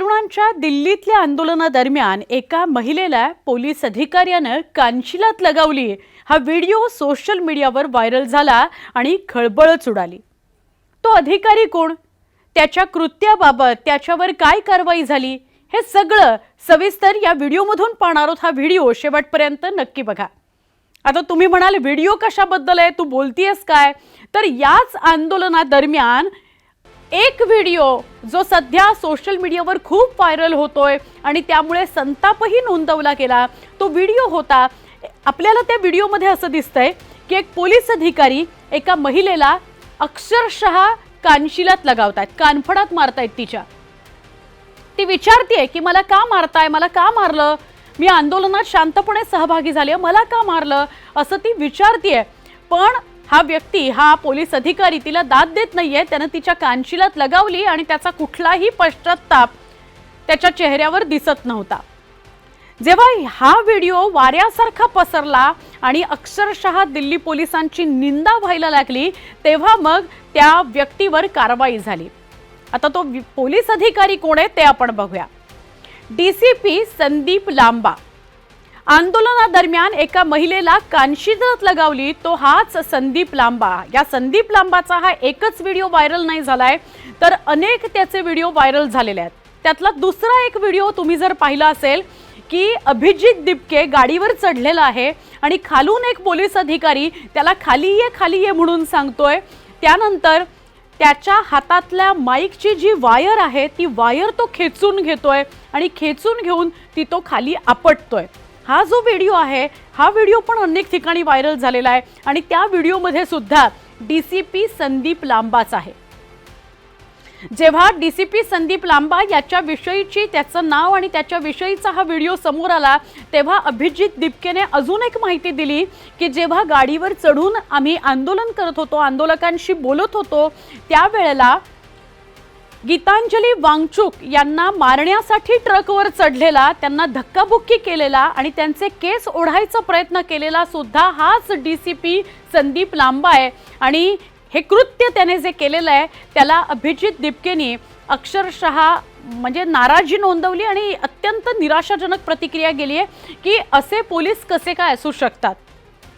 तरुणांच्या दिल्लीतल्या आंदोलनादरम्यान एका महिलेला पोलीस अधिकाऱ्यानं कानशिलात लगावली। हा व्हिडिओ सोशल मीडियावर व्हायरल झाला आणि खळबळच उडाली। तो अधिकारी कोण, त्याच्या कृत्याबाबत त्याच्यावर काय कारवाई झाली, हे सगळं सविस्तर या व्हिडिओमधून पाहणार आहोत। हा व्हिडिओ शेवटपर्यंत नक्की बघा। आता तुम्ही म्हणाल व्हिडिओ कशाबद्दल आहे, तू बोलतीयस काय? तर याच आंदोलनादरम्यान एक व्हिडिओ जो सध्या सोशल मीडियावर खूप व्हायरल होतोय आणि त्यामुळे संतापही नोंदवला गेला, तो व्हिडिओ होता। आपल्याला त्या व्हिडिओमध्ये असं दिसतंय की एक पोलीस अधिकारी एका महिलेला अक्षरशः कानशिलात लगावतायत, कानफडात मारतायत तिच्या। ती विचारतेय की मला का मारताय, मला का मारलं, मी आंदोलनात शांतपणे सहभागी झाले, मला का मारलं, असं ती विचारतेय। पण हा व्यक्ती, हा पोलीस अधिकारी तिला दाद देत नाहीये। त्याने तिच्या कानशिलात लगावली आणि त्याचा कुठलाही पश्चात्ताप त्याच्या चेहऱ्यावर दिसत नव्हता। जेव्हा हा व्हिडिओ वाऱ्यासारखा पसरला आणि अक्षरशः दिल्ली पोलिसांची निंदा व्हायला लागली, तेव्हा मग त्या व्यक्तीवर कारवाई झाली। आता तो पोलीस अधिकारी कोण आहे ते आपण बघूया। डीसीपी संदीप लांबा आंदोलनादरम्यान एका महिलेला कानशिलात लगावली, तो हाच संदीप लांबा। या संदीप लांबाचा हा एकच व्हिडिओ व्हायरल नाही झालाय, तर अनेक त्याचे व्हिडिओ व्हायरल झालेले आहेत। त्यातला दुसरा एक व्हिडिओ तुम्ही जर पाहिला असेल की अभिजित दिपके गाडीवर चढलेला आहे आणि खालून एक पोलीस अधिकारी त्याला खाली ये म्हणून सांगतोय। त्यानंतर त्याच्या हातातल्या माईकची जी वायर आहे ती वायर तो खेचून घेतोय आणि खेचून घेऊन ती तो खाली आपटतोय। हा जो व्हिडिओ आहे, हा व्हिडिओ पण अनेक ठिकाणी व्हायरल झालेला आहे आणि त्या व्हिडिओमध्ये सुद्धा डीसीपी संदीप लांबाच आहे। जेव्हा डीसीपी संदीप लांबा याच्या विषयीची त्याचं नाव आणि त्याच्या विषयीचा हा व्हिडिओ समोर आला, तेव्हा अभिजित दिपकेने अजून एक माहिती दिली की जेव्हा गाडीवर चढून आम्ही आंदोलन करत होतो, आंदोलकांशी बोलत होतो, त्यावेळेला गीतांजली वांगचुक यांना मारण्यासाठी ट्रकवर चढलेला, त्यांना धक्काबुक्की केलेला आणि त्यांचे केस ओढायचा प्रयत्न केलेला सुद्धा हाच डीसीपी संदीप लांबा आहे। आणि हे कृत्य त्याने जे केलेलं आहे त्याला अभिजित दिपकेने अक्षरशः म्हणजे नाराजी नोंदवली आणि अत्यंत निराशाजनक प्रतिक्रिया गेली आहे की असे पोलीस कसे काय असू शकतात।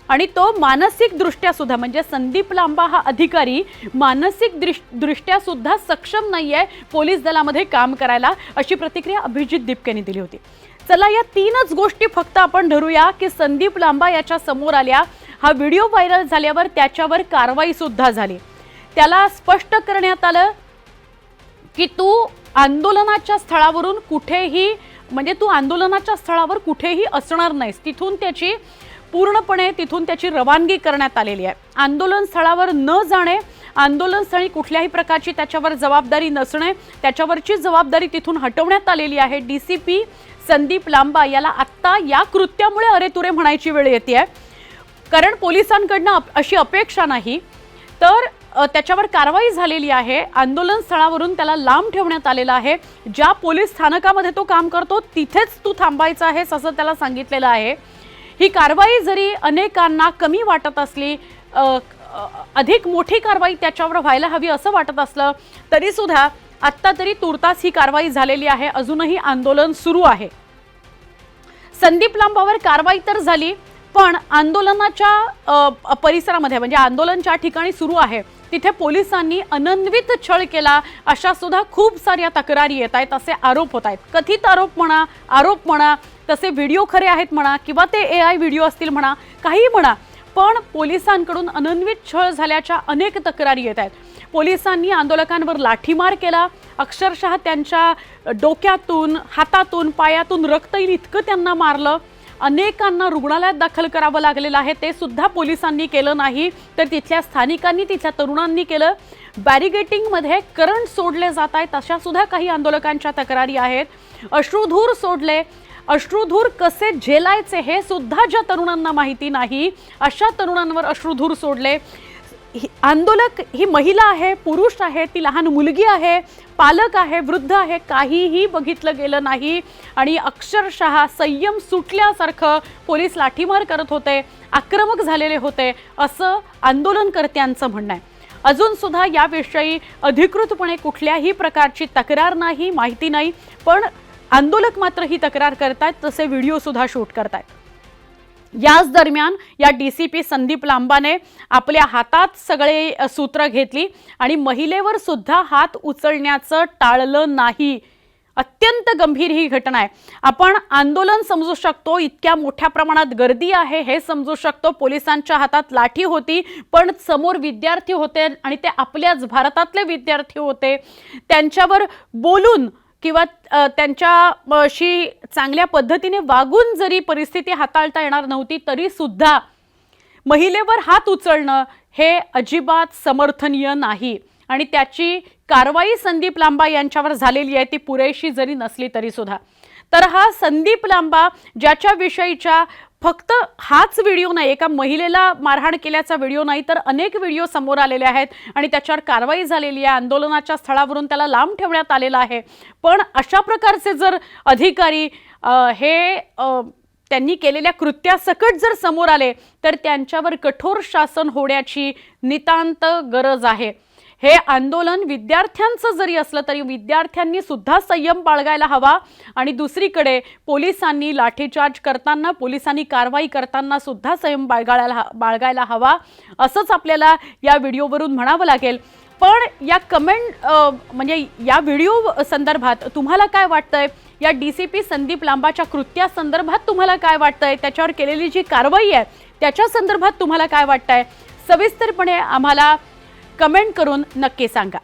आणि तो मानसिक दृष्ट्या सुद्धा, म्हणजे संदीप लांबा हा अधिकारी मानसिक दृष्ट्या सुद्धा सक्षम नाहीये पोलीस दलामध्ये काम करायला, अशी प्रतिक्रिया अभिजित दिपकेने दिली होती। चला या तीनच गोष्टी फक्त आपण धरूया की संदीप लांबा याच्या समोर आल्या। हा व्हिडिओ व्हायरल झाल्यावर त्याच्यावर कारवाई सुद्धा झाली। त्याला स्पष्ट करण्यात आलं की तू आंदोलनाच्या स्थळावरून कुठेही, म्हणजे तू आंदोलनाच्या स्थळावर कुठेही असणार नाहीस। तिथून त्याची रवानगी करण्यात आलेली आहे। आंदोलन स्थळावर न जाणे, आंदोलन स्थळी कुठल्याही प्रकारची त्याच्यावर जबाबदारी नसणे, त्याच्यावरची जबाबदारी तिथून हटवण्यात आलेली आहे। डीसीपी संदीप लांबा याला आत्ता या कृत्यामुळे अरेतुरे म्हणायची वेळ येते, कारण पोलिसांकडनं अशी अपेक्षा नाही, तर त्याच्यावर कारवाई झालेली आहे। आंदोलन स्थळावरून त्याला लांब ठेवण्यात आलेला आहे। ज्या पोलीस स्थानकामध्ये तो काम करतो तिथेच तू थांबायचं आहेस असं त्याला सांगितलेलं आहे। ही कारवाई जरी अनेकांना कमी वाटत असली, अधिक मोठी कारवाई त्याच्यावर व्हायला हवी असं वाटत असलं, तरी सुद्धा आत्ता तरी तुर्तास ही कारवाई झालेली आहे। अजूनही आंदोलन सुरू आहे। संदीप लांबावर कारवाई तर झाली, पण आंदोलनाच्या परिसरामध्ये, म्हणजे आंदोलन ज्या ठिकाणी सुरू आहे तिथे पोलिसांनी अनन्वित छळ केला, अशा सुद्धा खूप साऱ्या तक्रारी येत आहेत, असे आरोप होत आहेत। कथित आरोप म्हणा, तसे व्हिडिओ खरे आहेत म्हणा, किंवा ते AI व्हिडिओ असतील म्हणा, काही म्हणा, पण पोलिसांकडून अनन्वित छळ झाल्याच्या अनेक तक्रारी येत आहेत। पोलिसांनी आंदोलकांवर लाठीमार केला, अक्षरशः त्यांच्या डोक्यातून, हातातून, पायातून रक्त येईल इतकं त्यांना मारलं। अनेकांना रुग्णालयात दाखल करावं लागलेलं आहे, ते सुद्धा पोलिसांनी केलं नाही, तर तिथल्या स्थानिकांनी, तिथल्या तरुणांनी केलं। बॅरिगेटिंगमध्ये करंट सोडले जात आहेत, अशा सुद्धा काही आंदोलकांच्या तक्रारी आहेत। अश्रुधूर सोडले, अश्रुधूर कसे झेलायचे हे सुद्धा ज्या तरुणांना माहिती नाही, अशा तरुणांवर अश्रुधूर सोडले। आंदोलक ही महिला आहे, पुरुष आहे, ती लहान मुलगी आहे, पालक आहे, वृद्ध आहे, काहीही बघितलं गेलं नाही आणि अक्षरशः संयम सुटल्यासारखं पोलीस लाठीमार करत होते, आक्रमक झालेले होते, असं आंदोलनकर्त्यांचं म्हणणं आहे। अजून सुद्धा याविषयी अधिकृतपणे कुठल्याही प्रकारची तक्रार नाही, माहिती नाही, पण आंदोलक मात्र ही तक्रार करतायत, तसे व्हिडिओ सुद्धा शूट करतायत। याच दरम्यान या डीसीपी संदीप लांबाने आपल्या हातात सगळे सूत्र घेतली आणि महिलेवर सुद्धा हात उचलण्याचं टाळलं नाही। अत्यंत गंभीर ही घटना आहे। आपण आंदोलन समजू शकतो, इतक्या मोठ्या प्रमाणात गर्दी आहे हे समजू शकतो, पोलिसांच्या हातात लाठी होती, पण समोर विद्यार्थी होते आणि ते आपल्याच भारतातले विद्यार्थी होते। त्यांच्यावर बोलून किंवा त्यांच्याशी चांगल्या पद्धतीने वागून जरी परिस्थिती हाताळता येणार नव्हती, तरी सुद्धा महिलेवर हात उचलणं हे अजिबात समर्थनीय नाही आणि त्याची कारवाई संदीप लांबा यांच्यावर झालेली आहे, ती पुरेशी जरी नसली तरी सुद्धा। तर हा संदीप लांबा ज्याच्या विषयीच्या फक्त हाच व्हिडिओ नाही, एका महिलेला मारहाण केल्याचा व्हिडिओ नाही, तर अनेक व्हिडिओ समोर आलेले आहेत आणि त्याच्यावर कारवाई झालेली आहे। आंदोलनाच्या स्थळावरून त्याला लांब ठेवण्यात आलेला आहे। पण अशा प्रकारचे जर अधिकारी त्यांनी केलेल्या कृत्यासकट जर समोर आले तर त्यांच्यावर कठोर शासन होण्याची नितांत गरज आहे। हे आंदोलन विद्यार्थ्यांचं जरी असलं तरी विद्यार्थ्यांनी सुद्धा संयम बाळगायला हवा आणि दुसरीकडे पोलिसांनी लाठीचार्ज करताना, पोलिसांनी कारवाई करताना सुद्धा संयम बाळगायला हवा, असंच आपल्याला या व्हिडिओवरून म्हणावं लागेल। पण या कमेंट म्हणजे या व्हिडिओ संदर्भात तुम्हाला काय वाटतंय? या डीसीपी संदीप लांबाच्या कृत्यासंदर्भात तुम्हाला काय वाटतंय? त्याच्यावर केलेली जी कारवाई आहे त्याच्या संदर्भात तुम्हाला काय वाटतंय? सविस्तरपणे आम्हाला कमेंट करून नक्की सांगा।